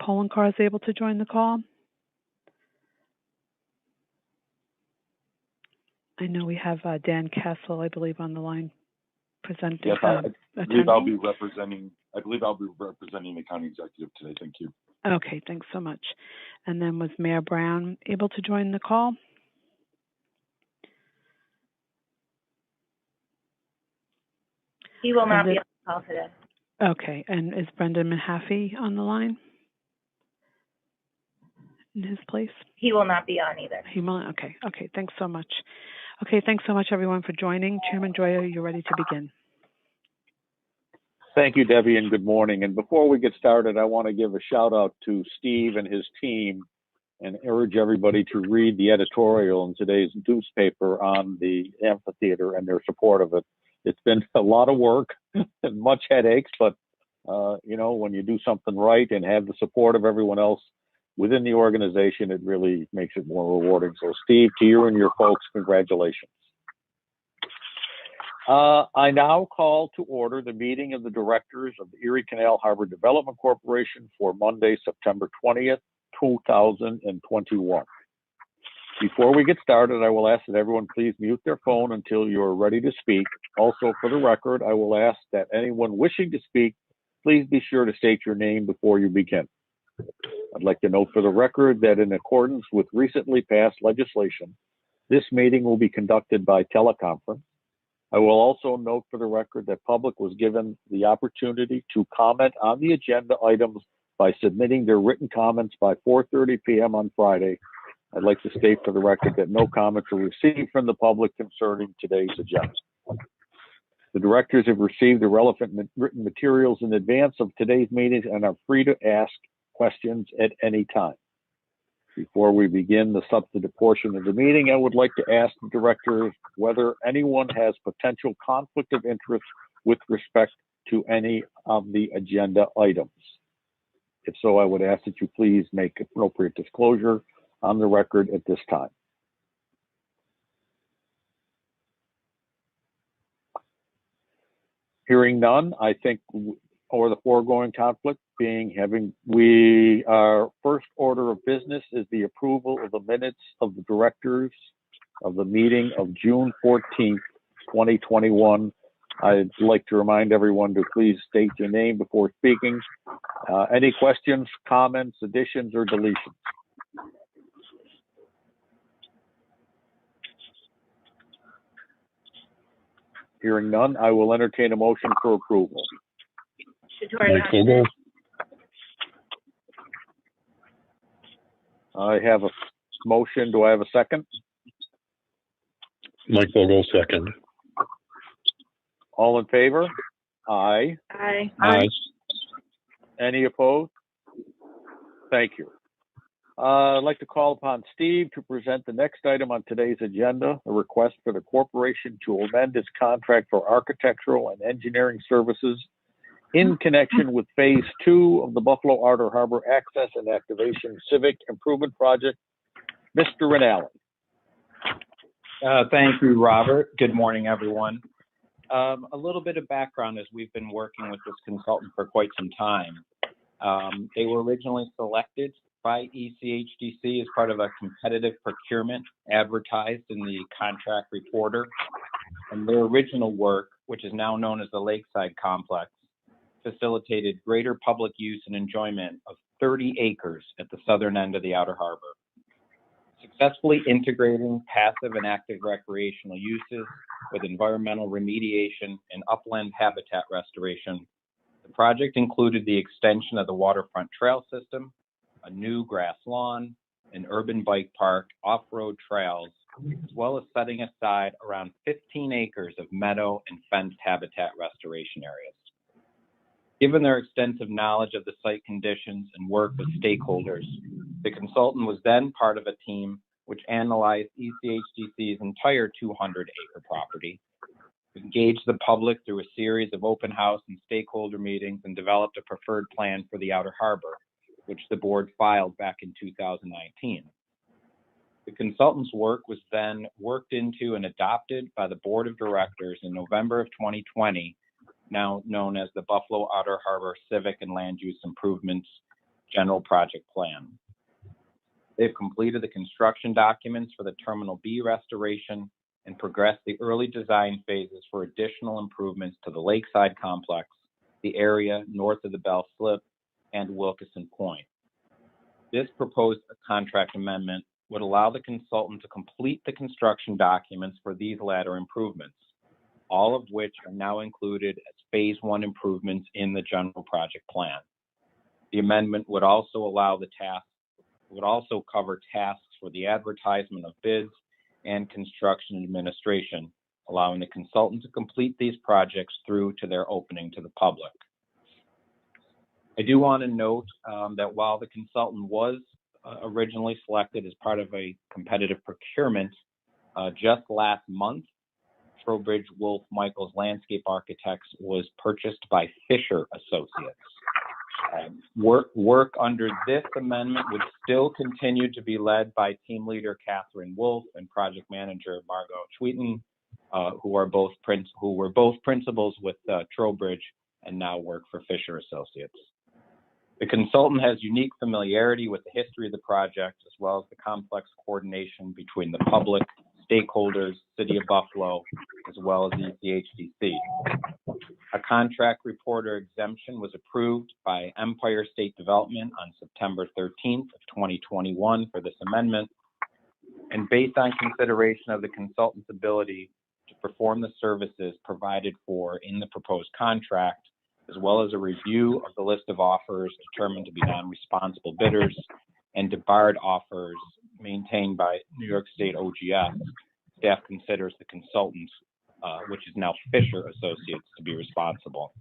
Polencar is able to join the call. I know we have Dan Castle, I believe, on the line presenting. Yes, I believe I'll be representing. I believe I'll be representing the county executive today. Thank you. Okay, thanks so much. And then was Mayor Brown able to join the call? He will not be on the call today. Okay, and is Brendan Mahaffey on the line in his place? He will not be on either. He will. Okay, thanks so much. Okay, thanks so much, everyone, for joining. Chairman Joya, you're ready to begin. Thank you, Debbie, and good morning. And before we get started, I want to give a shout out to Steve and his team and urge everybody to read the editorial in today's newspaper on the amphitheater and their support of it. It's been a lot of work and much headaches, but you know, when you do something right and have the support of everyone else within the organization, it really makes it more rewarding. So Steve, to you and your folks, congratulations. I now call to order the meeting of the directors of the Erie Canal Harbor Development Corporation for Monday, September 20th, 2021. Before we get started, I will ask that everyone please mute their phone until you're ready to speak. Also, for the record, I will ask that anyone wishing to speak, please be sure to state your name before you begin. I'd like to note for the record that in accordance with recently passed legislation, this meeting will be conducted by teleconference. I will also note for the record that public was given the opportunity to comment on the agenda items by submitting their written comments by 4:30 p.m. on Friday. I'd like to state for the record that no comments were received from the public concerning today's agenda. The directors have received the relevant written materials in advance of today's meetings and are free to ask questions at any time. Before we begin the substantive portion of the meeting, I would like to ask the directors whether anyone has potential conflict of interest with respect to any of the agenda items. If so, I would ask that you please make appropriate disclosure on the record at this time. Hearing none, I think, or the foregoing conflict our first order of business is the approval of the minutes of the directors of the meeting of June 14th, 2021. I'd like to remind everyone to please state your name before speaking. Any questions, comments, additions, or deletions? Hearing none, I will entertain a motion for approval. I have a motion. Do I have a second? Mike Vogel, second. All in favor? Aye. Aye. Aye. Any opposed? Thank you. I'd like to call upon Steve to present the next item on today's agenda, a request for the corporation to amend its contract for architectural and engineering services in connection with Phase 2 of the Buffalo Outer Harbor Access and Activation Civic Improvement Project. Mr. Rinaldi. Thank you, Robert. Good morning, everyone. A little bit of background as we've been working with this consultant for quite some time. They were originally selected by ECHDC as part of a competitive procurement advertised in the contract reporter. And their original work, which is now known as the Lakeside Complex, facilitated greater public use and enjoyment of 30 acres at the southern end of the Outer Harbor. Successfully integrating passive and active recreational uses with environmental remediation and upland habitat restoration, the project included the extension of the waterfront trail system, a new grass lawn, an urban bike park, off-road trails, as well as setting aside around 15 acres of meadow and fenced habitat restoration areas. Given their extensive knowledge of the site conditions and work with stakeholders, the consultant was then part of a team which analyzed ECHDC's entire 200-acre property, engaged the public through a series of open house and stakeholder meetings, and developed a preferred plan for the Outer Harbor, which the board filed back in 2019. The consultant's work was then worked into and adopted by the board of directors in November of 2020, now known as the Buffalo Outer Harbor Civic and Land Use Improvements general project plan. They've completed the construction documents for the Terminal B restoration and progressed the early design phases for additional improvements to the lakeside complex, the area north of the Bell Slip, and Wilkeson Point. This proposed contract amendment would allow the consultant to complete the construction documents for these latter improvements, all of which are now included as Phase 1 improvements in the general project plan. The amendment would also cover tasks for the advertisement of bids and construction administration, allowing the consultant to complete these projects through to their opening to the public. I do want to note that while the consultant was originally selected as part of a competitive procurement, just last month, Trowbridge Wolf Michaels Landscape Architects was purchased by Fisher Associates. Work under this amendment would still continue to be led by team leader Catherine Wolf and project manager Margot Tweeten, who were both principals with Trowbridge and now work for Fisher Associates. The consultant has unique familiarity with the history of the project, as well as the complex coordination between the public, stakeholders, City of Buffalo, as well as ECHDC. A contract reporter exemption was approved by Empire State Development on September 13th of 2021 for this amendment. And based on consideration of the consultant's ability to perform the services provided for in the proposed contract, as well as a review of the list of offers determined to be non-responsible bidders and debarred offers maintained by New York State OGS, staff considers the consultant, which is now Fisher Associates, to be responsible.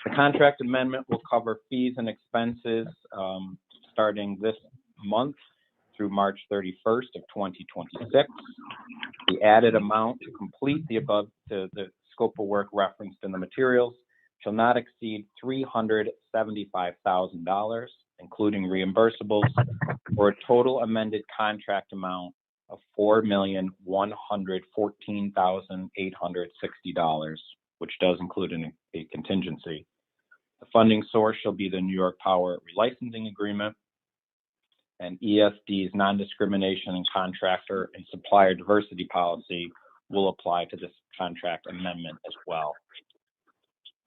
The contract amendment will cover fees and expenses starting this month through March 31st of 2026. The added amount to complete the scope of work referenced in the materials shall not exceed $375,000, including reimbursables, for a total amended contract amount of $4,114,860, which does include a contingency. The funding source shall be the New York Power Relicensing Agreement, and ESD's non-discrimination and contractor and supplier diversity policy will apply to this contract amendment as well.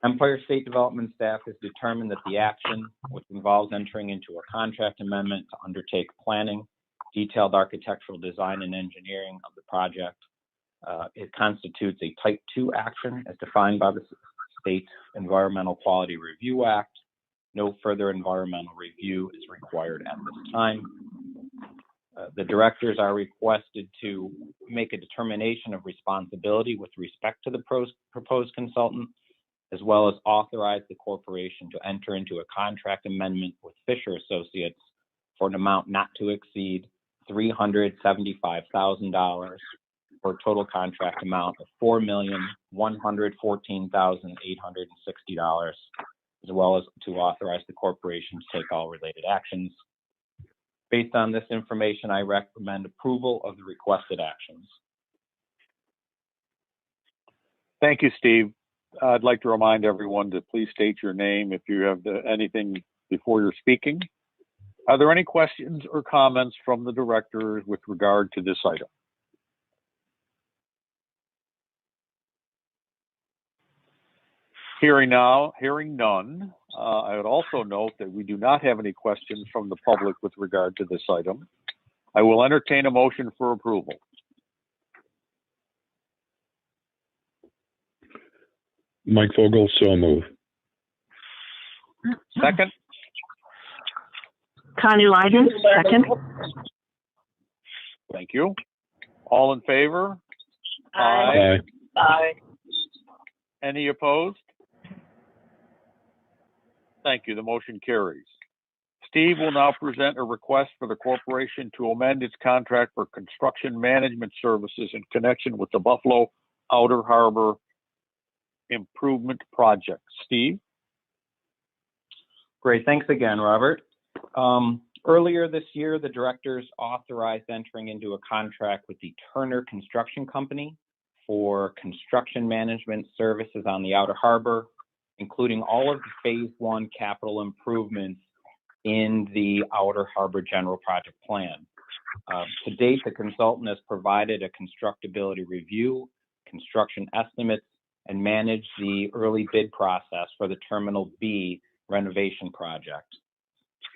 Empire State Development staff has determined that the action, which involves entering into a contract amendment to undertake planning, detailed architectural design and engineering of the project, it constitutes a Type 2 action as defined by the State Environmental Quality Review Act. No further environmental review is required at this time. The directors are requested to make a determination of responsibility with respect to the proposed consultant, as well as authorize the corporation to enter into a contract amendment with Fisher Associates for an amount not to exceed $375,000 for a total contract amount of $4,114,860, as well as to authorize the corporation to take all related actions. Based on this information, I recommend approval of the requested actions. Thank you, Steve. I'd like to remind everyone to please state your name if you have anything before you're speaking. Are there any questions or comments from the directors with regard to this item? Hearing none, I would also note that we do not have any questions from the public with regard to this item. I will entertain a motion for approval. Mike Vogel, so move. Second? Connie Lyden, second. Thank you. All in favor? Aye. Aye. Any opposed? Thank you. The motion carries. Steve will now present a request for the corporation to amend its contract for construction management services in connection with the Buffalo Outer Harbor Improvement Project. Steve? Great. Thanks again, Robert. Earlier this year, the directors authorized entering into a contract with the Turner Construction Company for construction management services on the Outer Harbor, including all of the Phase 1 capital improvements in the Outer Harbor General Project Plan. To date, the consultant has provided a constructability review, construction estimates, and managed the early bid process for the Terminal B renovation project.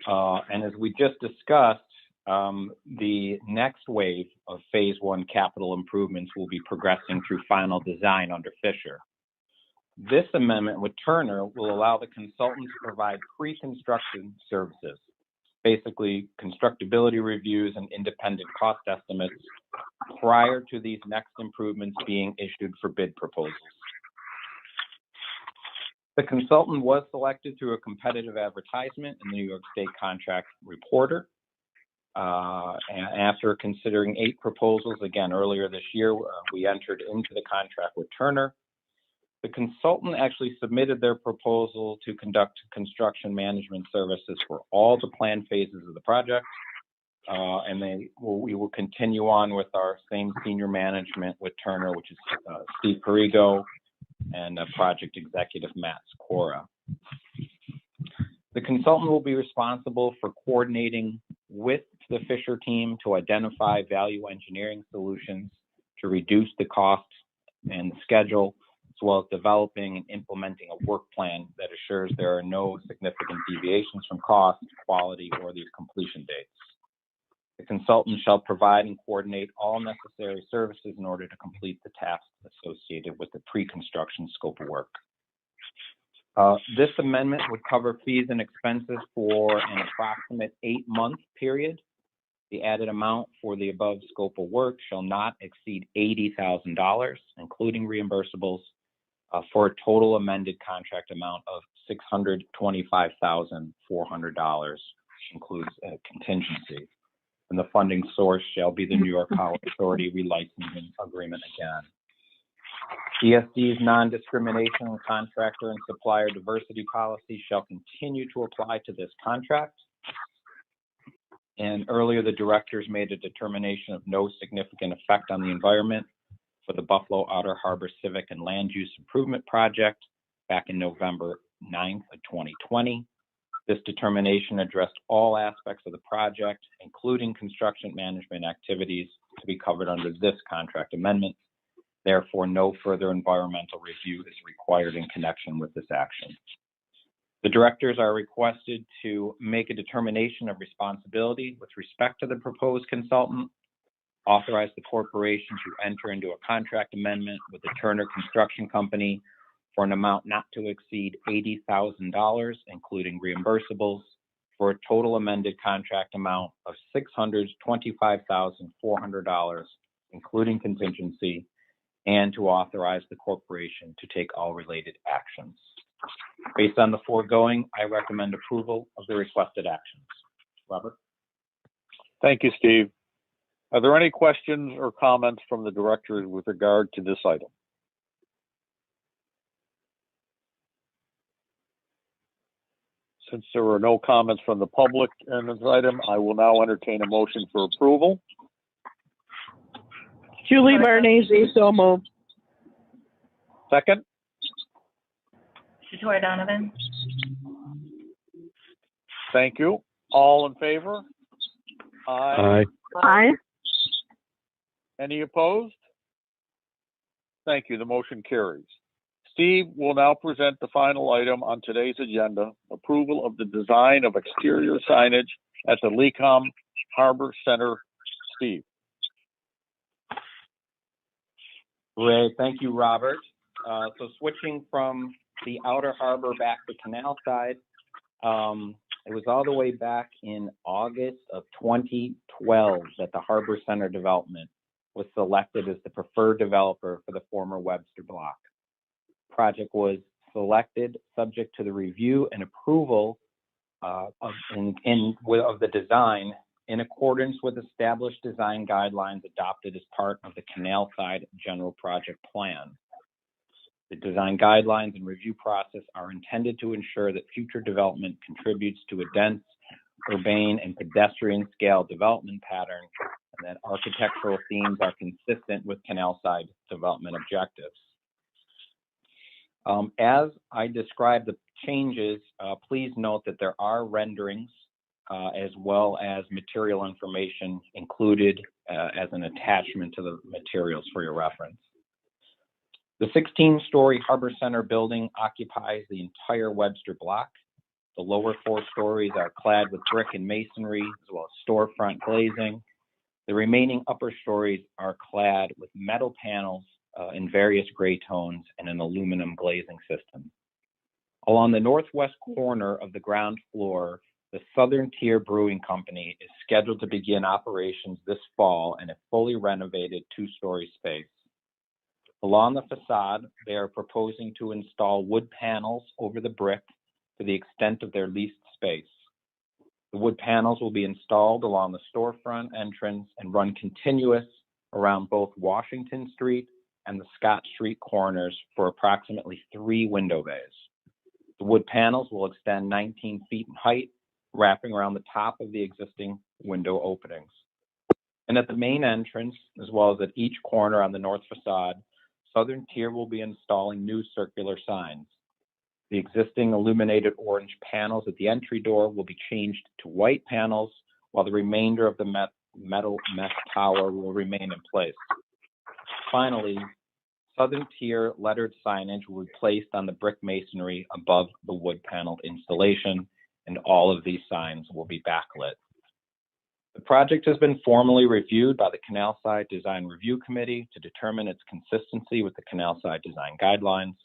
And as we just discussed, the next wave of Phase 1 capital improvements will be progressing through final design under Fisher. This amendment with Turner will allow the consultant to provide pre-construction services, basically constructability reviews and independent cost estimates prior to these next improvements being issued for bid proposals. The consultant was selected through a competitive advertisement in the New York State Contract Reporter. And after considering 8 proposals, again, earlier this year, we entered into the contract with Turner. The consultant actually submitted their proposal to conduct construction management services for all the planned phases of the project. And we will continue on with our same senior management with Turner, which is Steve Perigo and project executive Matt Skora. The consultant will be responsible for coordinating with the Fisher team to identify value engineering solutions to reduce the cost and the schedule, as well as developing and implementing a work plan that assures there are no significant deviations from cost, quality, or the completion dates. The consultant shall provide and coordinate all necessary services in order to complete the tasks associated with the pre-construction scope of work. This amendment would cover fees and expenses for an approximate 8-month period. The added amount for the above scope of work shall not exceed $80,000, including reimbursables, for a total amended contract amount of $625,400, which includes a contingency. And the funding source shall be the New York Power Authority relicensing agreement again. ESD's non-discrimination and contractor and supplier diversity policy shall continue to apply to this contract. And earlier, the directors made a determination of no significant effect on the environment for the Buffalo Outer Harbor Civic and Land Use Improvement Project back in November 9th of 2020. This determination addressed all aspects of the project, including construction management activities to be covered under this contract amendment. Therefore, no further environmental review is required in connection with this action. The directors are requested to make a determination of responsibility with respect to the proposed consultant, authorize the corporation to enter into a contract amendment with the Turner Construction Company for an amount not to exceed $80,000, including reimbursables, for a total amended contract amount of $625,400, including contingency, and to authorize the corporation to take all related actions. Based on the foregoing, I recommend approval of the requested actions. Robert? Thank you, Steve. Are there any questions or comments from the directors with regard to this item? Since there are no comments from the public on this item, I will now entertain a motion for approval. Julie Barnese, so moved. Second? Victoria Donovan. Thank you. All in favor? Aye. Aye. Any opposed? Thank you. The motion carries. Steve will now present the final item on today's agenda, approval of the design of exterior signage at the Lecom Harbor Center. Steve. Great. Thank you, Robert. So switching from the Outer Harbor back to Canal side, it was all the way back in August of 2012 that the Harbor Center development was selected as the preferred developer for the former Webster block. Project was selected subject to the review and approval of the design in accordance with established design guidelines adopted as part of the Canal side general project plan. The design guidelines and review process are intended to ensure that future development contributes to a dense, urbane, and pedestrian scale development pattern, and that architectural themes are consistent with Canal side development objectives. As I describe the changes, please note that there are renderings as well as material information included as an attachment to the materials for your reference. The 16-story Harbor Center building occupies the entire Webster block. The lower 4 stories are clad with brick and masonry, as well as storefront glazing. The remaining upper stories are clad with metal panels in various gray tones and an aluminum glazing system. Along the northwest corner of the ground floor, the Southern Tier Brewing Company is scheduled to begin operations this fall in a fully renovated 2-story space. Along the facade, they are proposing to install wood panels over the brick to the extent of their leased space. The wood panels will be installed along the storefront entrance and run continuous around both Washington Street and the Scott Street corners for approximately 3 window bays. The wood panels will extend 19 feet in height, wrapping around the top of the existing window openings. And at the main entrance, as well as at each corner on the north facade, Southern Tier will be installing new circular signs. The existing illuminated orange panels at the entry door will be changed to white panels, while the remainder of the metal mesh tower will remain in place. Finally, Southern Tier lettered signage will be placed on the brick masonry above the wood paneled installation, and all of these signs will be backlit. The project has been formally reviewed by the Canal Side Design Review Committee to determine its consistency with the Canal Side Design Guidelines.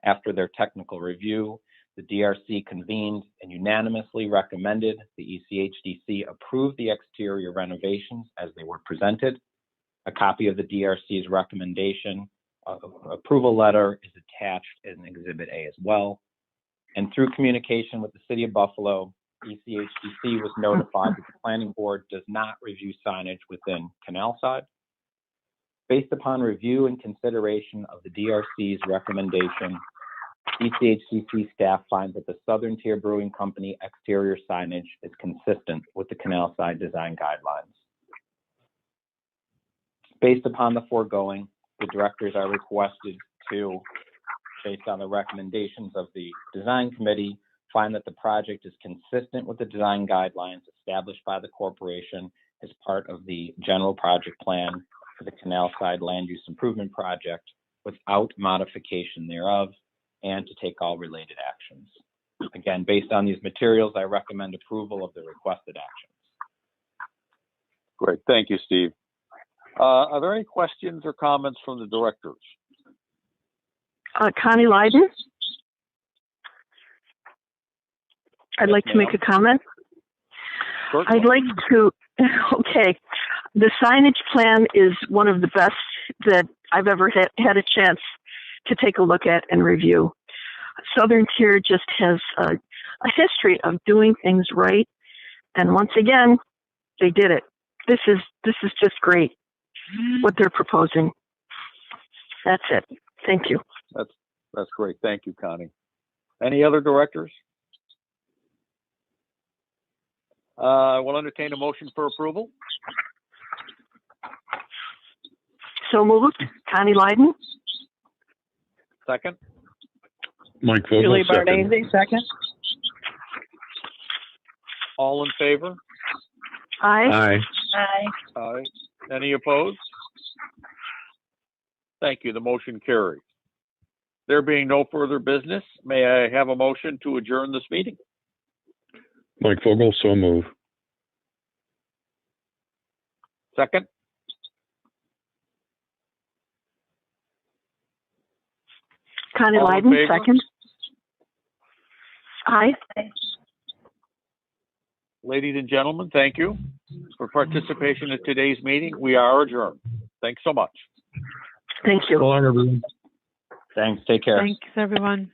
After their technical review, the DRC convened and unanimously recommended the ECHDC approve the exterior renovations as they were presented. A copy of the DRC's recommendation approval letter is attached as an Exhibit A as well. And through communication with the City of Buffalo, ECHDC was notified that the Planning Board does not review signage within Canal Side. Based upon review and consideration of the DRC's recommendation, ECHDC staff finds that the Southern Tier Brewing Company exterior signage is consistent with the Canal Side Design Guidelines. Based upon the foregoing, the directors are requested to, based on the recommendations of the Design Committee, find that the project is consistent with the design guidelines established by the corporation as part of the general project plan for the Canal Side Land Use Improvement Project without modification thereof, and to take all related actions. Again, based on these materials, I recommend approval of the requested actions. Great, thank you, Steve. Are there any questions or comments from the directors? Connie Leiden. I'd like to make a comment. Certainly. I'd like to, okay, the signage plan is one of the best that I've ever had a chance to take a look at and review. Southern Tier just has a history of doing things right, and once again, they did it. This is just great, what they're proposing. That's it. Thank you. That's great. Thank you, Connie. Any other directors? I will entertain a motion for approval. So moved. Connie Leiden. Second. Mike Vogel, Julie second. Barnese, second. All in favor? Aye. Aye. Aye. Aye. Any opposed? Thank you. The motion carries. There being no further business, may I have a motion to adjourn this meeting? Mike Vogel, so move. Second. Connie All in Leiden, favor? second. Aye. Ladies and gentlemen, thank you for participation in today's meeting. We are adjourned. Thanks so much. Thank you. So long, everyone. Thanks, take care. Thanks, everyone.